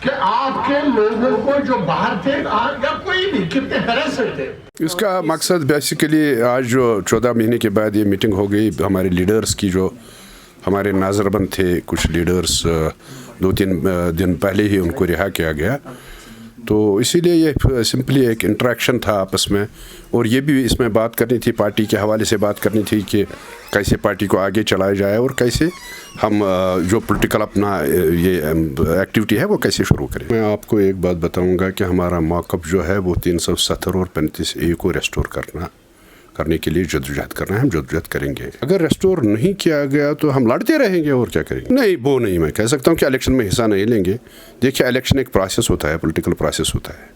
کہ آپ کے لوگوں کو جو باہر تھے یا کوئی بھی کتنے ہراسڈ تھے. اس کا مقصد بیسیکلی آج جو 14 مہینے کے بعد یہ میٹنگ ہو گئی ہمارے لیڈرز کی، جو ہمارے ناظر بند تھے کچھ لیڈرز 2-3 دن پہلے ہی ان کو رہا کیا گیا، تو اسی لیے یہ سمپلی ایک انٹریکشن تھا آپس میں، اور یہ بھی اس میں بات کرنی تھی، پارٹی کے حوالے سے بات کرنی تھی کہ کیسے پارٹی کو آگے چلایا جائے اور کیسے ہم جو پولیٹیکل اپنا یہ ایکٹیویٹی ہے وہ کیسے شروع کریں. میں آپ کو ایک بات بتاؤں گا کہ ہمارا موقف جو ہے وہ 370 اور 35A کو ریسٹور کرنے کے لیے جدوجہد کرنا ہے. ہم جدوجہد کریں گے. اگر ریسٹور نہیں کیا گیا تو ہم لڑتے رہیں گے اور کیا کریں گے. نہیں، وہ نہیں میں کہہ سکتا ہوں کہ الیکشن میں حصہ نہیں لیں گے. دیکھیے، الیکشن ایک پروسیس ہوتا ہے، پولیٹیکل پروسیس ہوتا ہے.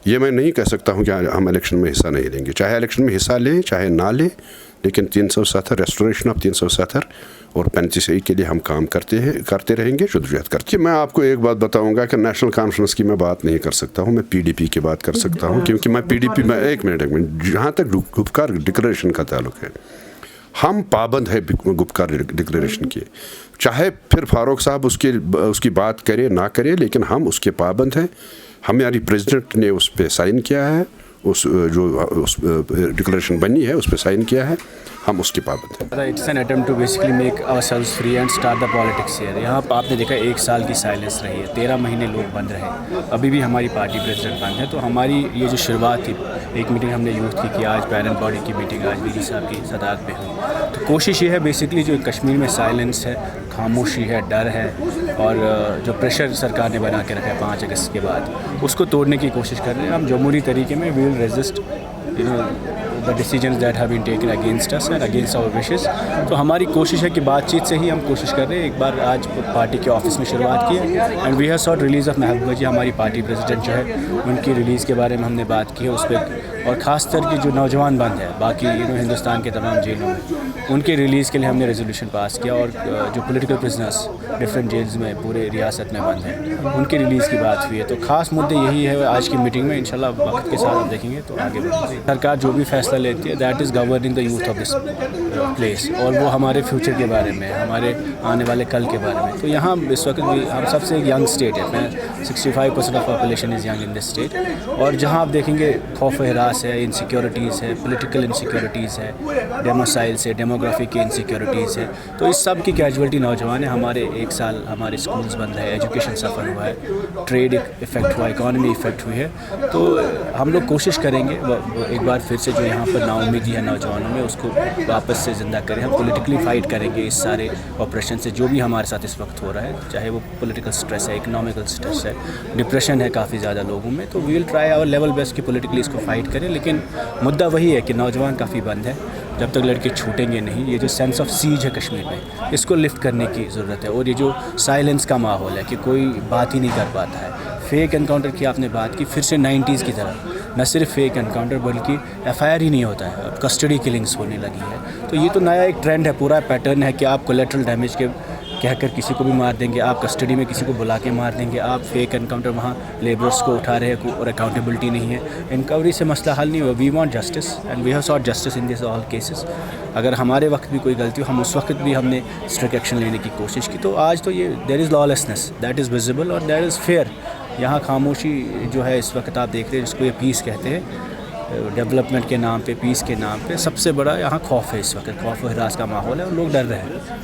یہ میں نہیں کہہ سکتا ہوں کہ ہم الیکشن میں حصہ نہیں لیں گے. چاہے الیکشن میں حصہ لیں چاہے نہ لیں، لیکن 370 ریسٹوریشن آف 370 اور 35A کے لیے ہم کام کرتے رہیں گے، جدوجہد کرتے. میں آپ کو ایک بات بتاؤں گا کہ نیشنل کانفرنس کی میں بات نہیں کر سکتا ہوں، میں PDP کی بات کر سکتا ہوں، کیونکہ میں PDP میں ایک منٹ جہاں تک گپکار ڈکلریشن کا تعلق ہے، ہم پابند ہے گپکار ڈکلریشن کے. چاہے پھر فاروق صاحب اس کی بات کرے نہ کرے، لیکن ہم اس کے پابند ہیں. ہماری پریزیڈنٹ نے اس پہ سائن کیا ہے، اس ڈکلریشن بنی ہے اس پہ سائن کیا ہے، ہم اس کے پابند ہیں. It's an attempt to basically make ourselves free and start the politics here. یہاں آپ نے دیکھا 1 سال کی سائلنس رہی ہے، 13 مہینے لوگ بند رہے، ابھی بھی ہماری پارٹی پریزیڈنٹ بند ہے. تو ہماری یہ جو شروعات تھی، ایک میٹنگ ہم نے یوتھ کی آج پیرنٹ باڈی کی میٹنگ آج BD صاحب کی صدارت میں ہوئی. تو کوشش یہ ہے بیسکلی جو کشمیر میں سائلنس ہے، خاموشی ہے، ڈر ہے، اور جو پریشر سرکار نے بنا کے رکھا ہے 5 اگست کے بعد، اس کو توڑنے کی کوشش کر رہے ہیں. ہم جمہوری طریقے میں وی will resist the decisions that have been taken against us and against our wishes. تو ہماری کوشش ہے کہ بات چیت سے ہی ہم کوشش کر رہے ہیں. ایک بار آج پارٹی کے آفس میں شروعات کی ہے، and we have sought release of Mehbooba ji, ہماری پارٹی پریزیڈنٹ جو ہے، ان کی ریلیز کے بارے میں ہم نے بات کی ہے اس پہ، اور خاص طور کی جو نوجوان بند ہے باقی ہندوستان کے تمام جیلوں میں، ان کے ریلیز کے لیے ہم نے ریزولوشن پاس کیا. اور جو پولیٹیکل پرزنرس ڈفرینٹ جیلز میں پورے ریاست میں بند ہیں، ان کی ریلیز کی بات ہوئی ہے. تو خاص مدعے یہی ہے آج کی میٹنگ میں. انشاءاللہ وقت کے ساتھ ہم دیکھیں گے تو آگے بڑھیں گے. سرکار جو بھی فیصلہ لیتی ہے that is governing the youth of this place, اور وہ ہمارے فیوچر کے بارے میں، ہمارے آنے والے کل کے بارے میں. تو یہاں اس وقت بھی ہم سب سے ینگ اسٹیٹ ہے، 65% of population is young in this state. اور جہاں آپ دیکھیں گے خوف و ہراس ہے، انسیکیورٹیز ہے، پولیٹیکل انسیکیورٹیز ہے، ڈیموسائلس ہے، ڈیموگرافی کی انسیکیورٹیز ہے. تو اس سب کی کیجویلٹی نوجوان ہے. ہمارے 1 سال ہمارے اسکولز بند ہے، ایجوکیشن سفر ہوا ہے، ٹریڈ افیکٹ ہوا، اکانومی افیکٹ ہوئی ہے. تو ہم لوگ کوشش کریں گے ایک بار پھر سے جو یہاں پر نا امیدی ہے نوجوانوں میں، اس کو واپس سے زندہ کریں. ہم پولیٹیکلی فائٹ کریں گے اس سارے آپریشن سے جو بھی ہمارے ساتھ اس وقت ہو رہا ہے، چاہے وہ پولیٹیکل سٹریس ہے، اکنامیکل سٹریس ہے، ڈپریشن ہے کافی زیادہ لوگوں میں. تو we will try our level best کہ پولیٹیکلی اس کو فائٹ کریں. لیکن مدعا وہی ہے کہ نوجوان کافی بند ہے، جب تک لڑکے چھوٹیں گے نہیں. یہ جو سینس آف سیج ہے کشمیر میں، اس کو لفٹ کرنے کی ضرورت ہے. اور یہ جو سائلنس کا ماحول ہے کہ کوئی بات ہی نہیں کر پاتا ہے. فیک انکاؤنٹر کی آپ نے بات کی، پھر سے 90s کی طرح نہ صرف فیک انکاؤنٹر بلکہ FIR ہی نہیں ہوتا ہے، اب کسٹڈی کلنگس ہونے لگی ہے. تو یہ تو نیا ایک ٹرینڈ ہے، پورا پیٹرن ہے کہ آپ کولیٹرل ڈیمیج کے کہہ کر کسی کو بھی مار دیں گے، آپ کسٹڈی میں کسی کو بلا کے مار دیں گے، آپ فیک انکاؤنٹر وہاں لیبرس کو اٹھا رہے ہیں اور اکاؤنٹیبلٹی نہیں ہے. انکوائری سے مسئلہ حل نہیں ہوا. We want justice and we have sought justice in these all cases. اگر ہمارے وقت بھی کوئی غلطی ہو، ہم اس وقت بھی ہم نے اسٹرکٹ ایکشن لینے کی کوشش کی. تو آج تو یہ دیر از لالیسنس دیٹ از ویزیبل اور دیٹ از فیئر. یہاں خاموشی جو ہے اس وقت آپ دیکھ رہے ہیں، جس کو یہ پیس کہتے ہیں، ڈیولپمنٹ کے نام پہ، پیس کے نام پہ، سب سے بڑا یہاں خوف ہے. اس وقت خوف و ہراس کا ماحول ہے اور لوگ ڈر رہے ہیں.